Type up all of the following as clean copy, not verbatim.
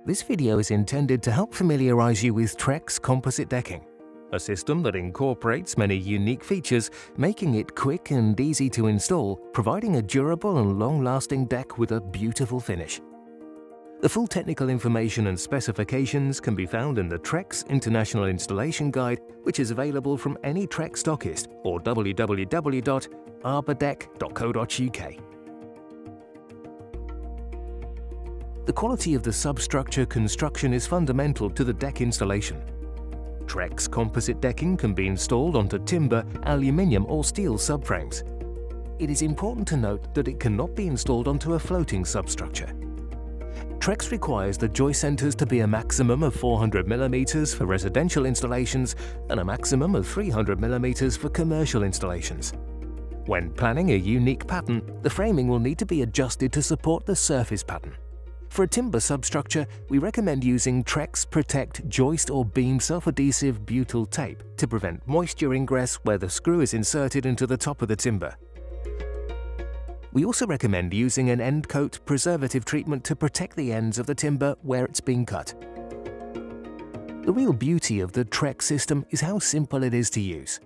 This video is intended to help familiarize you with Trex composite decking, a system that incorporates many unique features, making it quick and easy to install, providing a durable and long-lasting deck with a beautiful finish. The full technical information and specifications can be found in the Trex International Installation Guide, which is available from any Trex stockist or www.arbordeck.co.uk. The quality of the substructure construction is fundamental to the deck installation. Trex composite decking can be installed onto timber, aluminium or steel subframes. It is important to note that it cannot be installed onto a floating substructure. Trex requires the joist centers to be a maximum of 400 mm for residential installations and a maximum of 300 mm for commercial installations. When planning a unique pattern, the framing will need to be adjusted to support the surface pattern. For a timber substructure, we recommend using Trex Protect joist or beam self-adhesive butyl tape to prevent moisture ingress where the screw is inserted into the top of the timber. We also recommend using an end coat preservative treatment to protect the ends of the timber where it's being cut. The real beauty of the Trex system is how simple it is to use.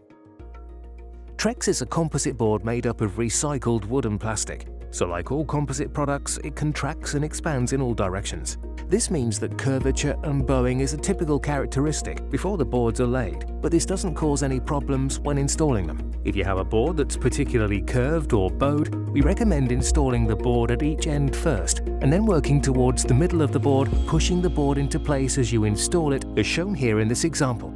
Trex is a composite board made up of recycled wood and plastic, so like all composite products, it contracts and expands in all directions. This means that curvature and bowing is a typical characteristic before the boards are laid, but this doesn't cause any problems when installing them. If you have a board that's particularly curved or bowed, we recommend installing the board at each end first, and then working towards the middle of the board, pushing the board into place as you install it, as shown here in this example.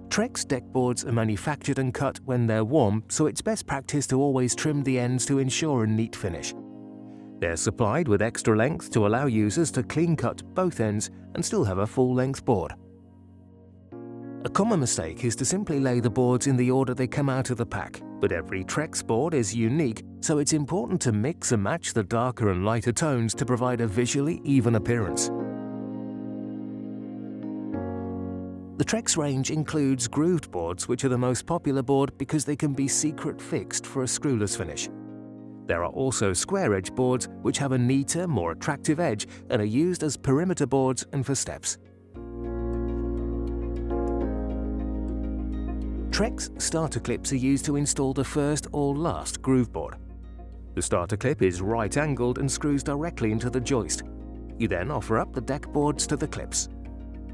Trex deck boards are manufactured and cut when they're warm, so it's best practice to always trim the ends to ensure a neat finish. They're supplied with extra length to allow users to clean cut both ends and still have a full-length board. A common mistake is to simply lay the boards in the order they come out of the pack, but every Trex board is unique, so it's important to mix and match the darker and lighter tones to provide a visually even appearance. The Trex range includes grooved boards, which are the most popular board because they can be secret fixed for a screwless finish. There are also square edge boards, which have a neater, more attractive edge and are used as perimeter boards and for steps. Trex starter clips are used to install the first or last groove board. The starter clip is right-angled and screws directly into the joist. You then offer up the deck boards to the clips.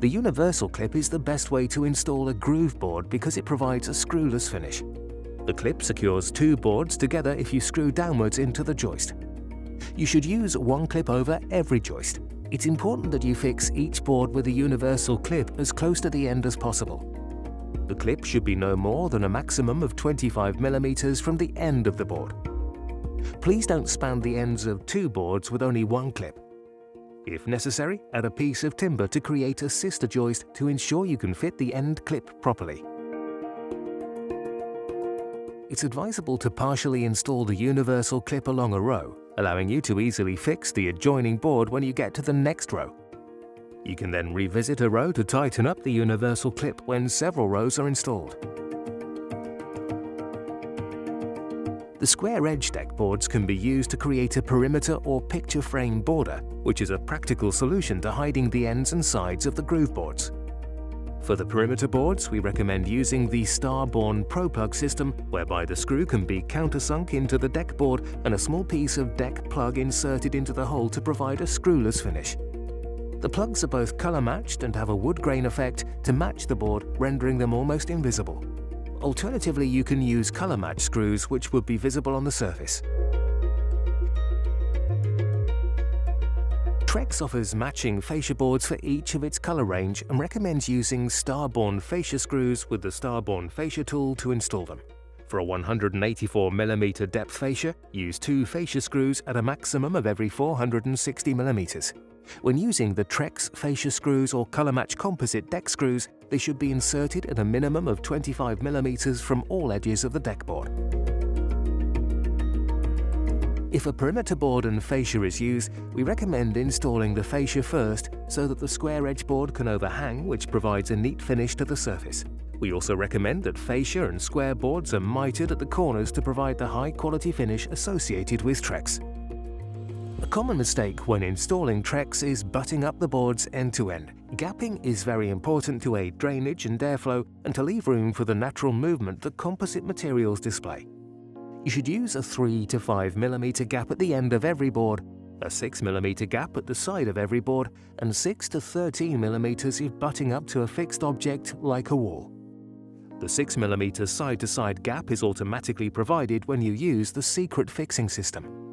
The universal clip is the best way to install a groove board because it provides a screwless finish. The clip secures two boards together if you screw downwards into the joist. You should use one clip over every joist. It's important that you fix each board with a universal clip as close to the end as possible. The clip should be no more than a maximum of 25 mm from the end of the board. Please don't span the ends of two boards with only one clip. If necessary, add a piece of timber to create a sister joist to ensure you can fit the end clip properly. It's advisable to partially install the universal clip along a row, allowing you to easily fix the adjoining board when you get to the next row. You can then revisit a row to tighten up the universal clip when several rows are installed. The square edge deck boards can be used to create a perimeter or picture frame border, which is a practical solution to hiding the ends and sides of the groove boards. For the perimeter boards, we recommend using the Starborn Pro Plug system, whereby the screw can be countersunk into the deck board and a small piece of deck plug inserted into the hole to provide a screwless finish. The plugs are both color matched and have a wood grain effect to match the board, rendering them almost invisible. Alternatively, you can use color match screws which would be visible on the surface. Trex offers matching fascia boards for each of its color range and recommends using Starborn fascia screws with the Starborn fascia tool to install them. For a 184 mm depth fascia, use two fascia screws at a maximum of every 460 mm. When using the Trex fascia screws or color match composite deck screws, they should be inserted at a minimum of 25 mm from all edges of the deck board. If a perimeter board and fascia is used, we recommend installing the fascia first so that the square edge board can overhang, which provides a neat finish to the surface. We also recommend that fascia and square boards are mitered at the corners to provide the high quality finish associated with Trex. A common mistake when installing Trex is butting up the boards end to end. Gapping is very important to aid drainage and airflow and to leave room for the natural movement that composite materials display. You should use a 3 to 5 mm gap at the end of every board, a 6 mm gap at the side of every board, and 6 to 13 mm if butting up to a fixed object like a wall. The 6 mm side-to-side gap is automatically provided when you use the secret fixing system.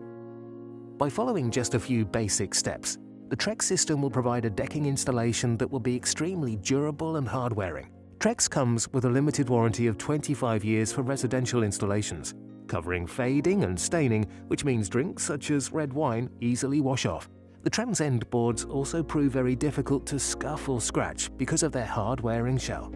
By following just a few basic steps, the Trex system will provide a decking installation that will be extremely durable and hard-wearing. Trex comes with a limited warranty of 25 years for residential installations, covering fading and staining, which means drinks such as red wine easily wash off. The trans end boards also prove very difficult to scuff or scratch because of their hard-wearing shell.